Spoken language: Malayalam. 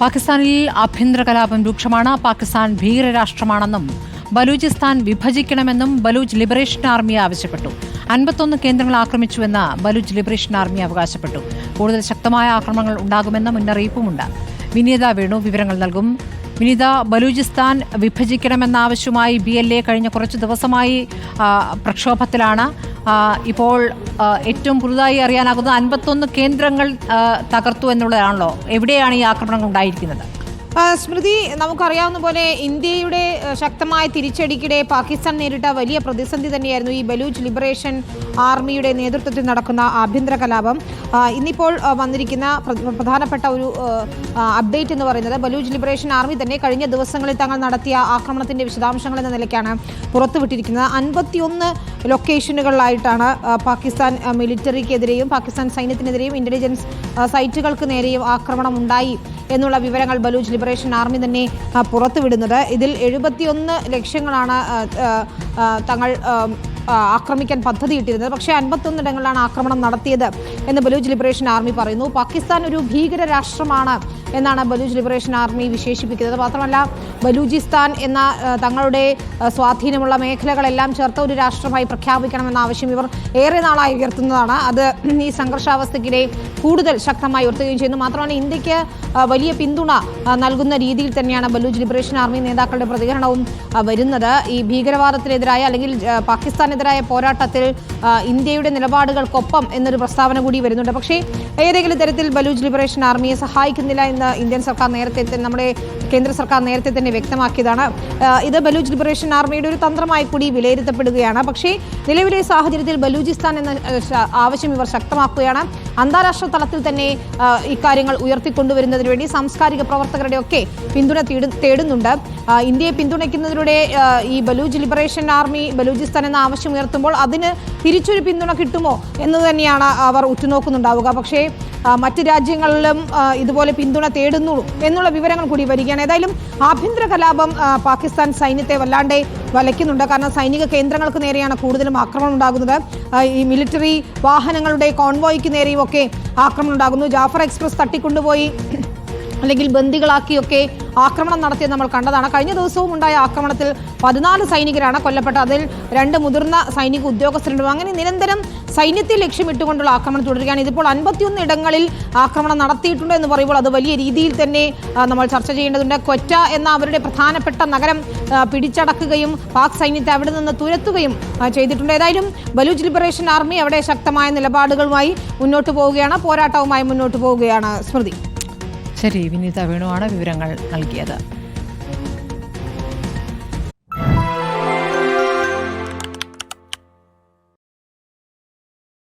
പാകിസ്ഥാനിൽ ആഭ്യന്തര കലാപം രൂക്ഷമാണ്. പാകിസ്ഥാൻ ഭീകരരാഷ്ട്രമാണെന്നും ബലൂചിസ്ഥാൻ വിഭജിക്കണമെന്നും ബലൂച്ച് ലിബറേഷൻ ആർമി ആവശ്യപ്പെട്ടു. 51 കേന്ദ്രങ്ങൾ ആക്രമിച്ചുവെന്ന് ബലൂച്ച് ലിബറേഷൻ ആർമി അവകാശപ്പെട്ടു. കൂടുതൽ ശക്തമായ ആക്രമണങ്ങൾ ഉണ്ടാകുമെന്ന മുന്നറിയിപ്പുമുണ്ട്. വിനീത വേണു വിവരങ്ങൾ നൽകും. വിനീത, ബലൂചിസ്ഥാൻ വിഭജിക്കണമെന്ന ആവശ്യമായി BLA കഴിഞ്ഞ കുറച്ച് ദിവസമായി പ്രക്ഷോഭത്തിലാണ്. ഇപ്പോൾ ഏറ്റവും പുതുതായി അറിയാനാകുന്നത് 51 കേന്ദ്രങ്ങൾ തകർത്തു എന്നുള്ളതാണല്ലോ. എവിടെയാണ് ഈ ആക്രമണങ്ങൾ ഉണ്ടായിരിക്കുന്നത്? സ്മൃതി, നമുക്കറിയാവുന്ന പോലെ ഇന്ത്യയുടെ ശക്തമായ തിരിച്ചടിക്കിടെ പാകിസ്ഥാൻ നേരിട്ട വലിയ പ്രതിസന്ധി തന്നെയായിരുന്നു ഈ ബലൂച്ച് ലിബറേഷൻ ആർമിയുടെ നേതൃത്വത്തിൽ നടക്കുന്ന ആഭ്യന്തര കലാപം. ഇന്നിപ്പോൾ വന്നിരിക്കുന്ന പ്രധാനപ്പെട്ട ഒരു അപ്ഡേറ്റ് എന്ന് പറയുന്നത് ബലൂച്ച് ലിബറേഷൻ ആർമി തന്നെ കഴിഞ്ഞ ദിവസങ്ങളിൽ തങ്ങൾ നടത്തിയ ആക്രമണത്തിന്റെ വിശദാംശങ്ങൾ എന്ന നിലയ്ക്കാണ് പുറത്തുവിട്ടിരിക്കുന്നത്. 51 ലൊക്കേഷനുകളിലായിട്ടാണ് പാകിസ്ഥാൻ മിലിറ്ററിക്കെതിരെയും പാകിസ്ഥാൻ സൈന്യത്തിനെതിരെയും ഇന്റലിജൻസ് സൈറ്റുകൾക്ക് നേരെയും ആക്രമണം ഉണ്ടായി എന്നുള്ള വിവരങ്ങൾ ബലൂച്ച് ലിബറേഷൻ ആർമി തന്നെ പുറത്തുവിടുന്നത്. ഇതിൽ 71 ലക്ഷ്യങ്ങളാണ് തങ്ങൾ ആക്രമിക്കാൻ പദ്ധതിയിട്ടിരുന്നത്. പക്ഷേ 51 ഇടങ്ങളിലാണ് ആക്രമണം നടത്തിയത് എന്ന് ബലൂച്ച് ലിബറേഷൻ ആർമി പറയുന്നു. പാകിസ്ഥാൻ ഒരു ഭീകര രാഷ്ട്രമാണ് എന്നാണ് ബലൂച്ച് ലിബറേഷൻ ആർമി വിശേഷിപ്പിക്കുന്നത്. മാത്രമല്ല, ബലൂചിസ്ഥാൻ എന്ന തങ്ങളുടെ സ്വാധീനമുള്ള മേഖലകളെല്ലാം ചേർത്ത ഒരു രാഷ്ട്രമായി പ്രഖ്യാപിക്കണമെന്ന ആവശ്യം ഇവർ ഏറെ നാളായി ഉയർത്തുന്നതാണ്. അത് ഈ സംഘർഷാവസ്ഥയ്ക്കിടെ കൂടുതൽ ശക്തമായി ഉയർത്തുകയും ചെയ്യുന്നു. മാത്രമല്ല, ഇന്ത്യക്ക് വലിയ പിന്തുണ നൽകുന്ന രീതിയിൽ തന്നെയാണ് ബലൂച്ച് ലിബറേഷൻ ആർമി നേതാക്കളുടെ പ്രതികരണവും വരുന്നത്. ഈ ഭീകരവാദത്തിനെതിരായ അല്ലെങ്കിൽ പാകിസ്ഥാനെതിരായ പോരാട്ടത്തിൽ ഇന്ത്യയുടെ നിലപാടുകൾക്കൊപ്പം എന്നൊരു പ്രസ്താവന കൂടി വരുന്നുണ്ട്. പക്ഷേ ഏതെങ്കിലും തരത്തിൽ ബലൂച്ച് ലിബറേഷൻ ആർമിയെ സഹായിക്കുന്നില്ല എന്ന് ഇന്ത്യൻ സർക്കാർ നമ്മുടെ കേന്ദ്ര സർക്കാർ നേരത്തെ തന്നെ വ്യക്തമാക്കിയതാണ്. ഇത് ബലൂച്ച് ലിബറേഷൻ ആർമിയുടെ ഒരു തന്ത്രമായി കൂടി വിലയിരുത്തപ്പെടുകയാണ്. പക്ഷേ നിലവിലെ സാഹചര്യത്തിൽ ബലൂചിസ്ഥാൻ എന്ന ആവശ്യം ഇവർ ശക്തമാക്കുകയാണ്. അന്താരാഷ്ട്ര തലത്തിൽ തന്നെ ഇക്കാര്യങ്ങൾ ഉയർത്തിക്കൊണ്ടുവരുന്നതിന് വേണ്ടി സാംസ്കാരിക പ്രവർത്തകരുടെ ഒക്കെ പിന്തുണ തേടുന്നുണ്ട്. ഇന്ത്യയെ പിന്തുണയ്ക്കുന്നതിലൂടെ ഈ ബലൂച്ച് ലിബറേഷൻ ആർമി ബലൂചിസ്ഥാൻ എന്ന ആവശ്യം ഉയർത്തുമ്പോൾ അതിന് തിരിച്ചൊരു പിന്തുണ കിട്ടുമോ എന്ന് തന്നെയാണ് അവർ ഉറ്റുനോക്കുന്നുണ്ടാവുക. പക്ഷേ മറ്റ് രാജ്യങ്ങളിലും ഇതുപോലെ പിന്തുണ തേടുന്നു എന്നുള്ള വിവരങ്ങൾ കൂടി വരികയാണ്. ഏതായാലും ആഭ്യന്തര കലാപം പാകിസ്ഥാൻ സൈന്യത്തെ വല്ലാണ്ട് വലയ്ക്കുന്നുണ്ട്. കാരണം സൈനിക കേന്ദ്രങ്ങൾക്ക് നേരെയാണ് കൂടുതലും ആക്രമണം ഉണ്ടാകുന്നത്. ഈ മിലിറ്ററി വാഹനങ്ങളുടെ കോൺവോയ്ക്ക് നേരെയും ഒക്കെ ആക്രമണം ഉണ്ടാകുന്നു. ജാഫർ എക്സ്പ്രസ് തട്ടിക്കൊണ്ടുപോയി അല്ലെങ്കിൽ ബന്ദികളാക്കിയൊക്കെ ആക്രമണം നടത്തിയത് നമ്മൾ കണ്ടതാണ്. കഴിഞ്ഞ ദിവസവും ഉണ്ടായ ആക്രമണത്തിൽ 14 സൈനികരാണ് കൊല്ലപ്പെട്ടത്. അതിൽ 2 മുതിർന്ന സൈനിക ഉദ്യോഗസ്ഥരുണ്ട്. അങ്ങനെ നിരന്തരം സൈന്യത്തെ ലക്ഷ്യമിട്ടുകൊണ്ടുള്ള ആക്രമണം തുടരുകയാണ്. ഇതിപ്പോൾ 51 ഇടങ്ങളിൽ ആക്രമണം നടത്തിയിട്ടുണ്ട് എന്ന് പറയുമ്പോൾ അത് വലിയ രീതിയിൽ തന്നെ നമ്മൾ ചർച്ച ചെയ്യേണ്ടതുണ്ട്. ക്വറ്റ എന്ന അവരുടെ പ്രധാനപ്പെട്ട നഗരം പിടിച്ചടക്കുകയും പാക് സൈന്യത്തെ അവിടെ നിന്ന് തുരത്തുകയും ചെയ്തിട്ടുണ്ട്. ഏതായാലും ബലൂച്ച് ലിബറേഷൻ ആർമി അവിടെ ശക്തമായ നിലപാടുകളുമായി മുന്നോട്ട് പോവുകയാണ്, പോരാട്ടവുമായി മുന്നോട്ട് പോവുകയാണ്. സ്മൃതി. ശരി, വിനീത വേണുവാണ് വിവരങ്ങൾ നൽകിയത്.